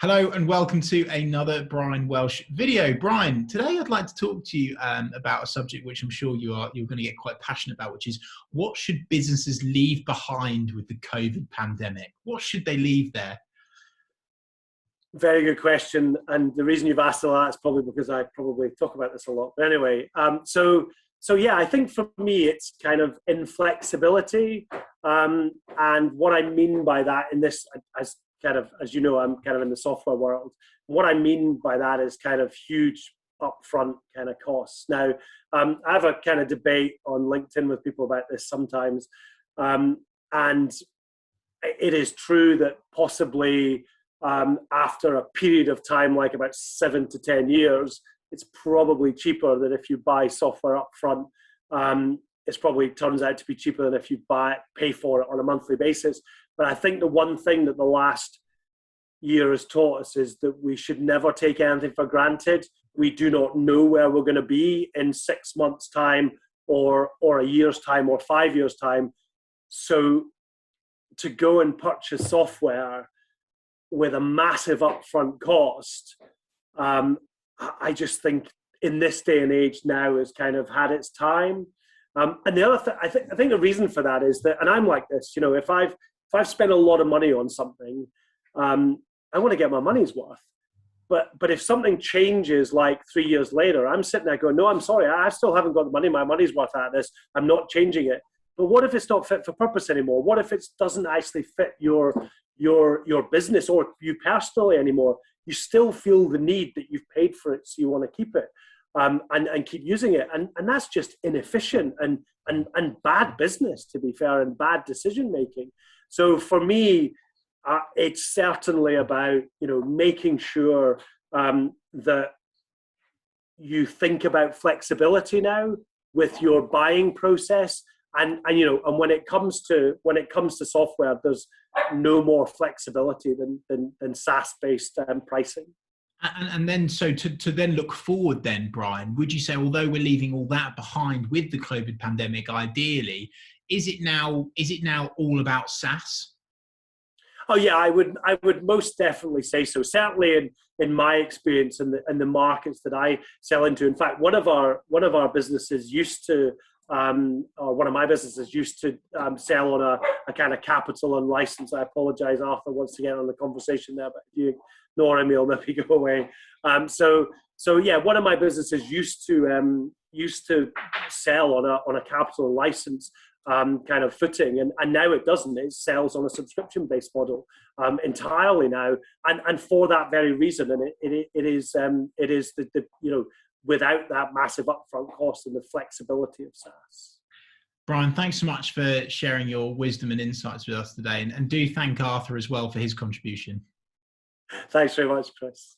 Hello and welcome to another Brian Welsh video. Brian, today I'd like to talk to you about a subject which I'm sure you're going to get quite passionate about, which is what should businesses leave behind with the COVID pandemic? What should they leave there? Very good question, and the reason you've asked all that is probably because I probably talk about this a lot. But anyway, so yeah, I think for me it's kind of inflexibility, and what I mean by that in this, as you know, I'm kind of in the software world. What I mean by that is kind of huge upfront kind of costs. Now, I have a kind of debate on LinkedIn with people about this sometimes, and it is true that possibly after a period of time, like about 7 to 10 years, it's probably cheaper than if you buy software upfront. It's probably turns out to be cheaper than if you pay for it on a monthly basis. But I think the one thing that the last year has taught us is that we should never take anything for granted. We do not know where we're going to be in 6 months' time, or a year's time, or 5 years' time. So to go and purchase software with a massive upfront cost, I just think in this day and age now has kind of had its time. And the other thing, I think the reason for that is that, and I'm like this, you know, if I've spent a lot of money on something, I want to get my money's worth. But if something changes like 3 years later, I'm sitting there going, no, I'm sorry, I still haven't got the money. My money's worth out of this. I'm not changing it. But what if it's not fit for purpose anymore? What if it doesn't actually fit your business or you personally anymore? You still feel the need that you've paid for it, so you want to keep it and keep using it. And that's just inefficient and bad business, to be fair, and bad decision making. So for me, it's certainly about, you know, making sure that you think about flexibility now with your buying process. And you know, and when it comes to software, there's no more flexibility than SaaS-based pricing. And then, so to then look forward then, Brian, would you say, although we're leaving all that behind with the COVID pandemic, ideally, is it now all about SaaS? Oh yeah, I would most definitely say so. Certainly in my experience and the markets that I sell into. In fact, one of our businesses used to, or one of my businesses used to sell on a kind of capital and license. I apologize, Arthur, once again on the conversation there, but if you ignore him, he'll maybe go away. So yeah, one of my businesses used to sell on a capital and license kind of footing, and now it doesn't. It sells on a subscription-based model entirely now, and for that very reason. And it is the you know, without that massive upfront cost and the flexibility of SaaS. Brian, thanks so much for sharing your wisdom and insights with us today, and do thank Arthur as well for his contribution. Thanks very much, Chris.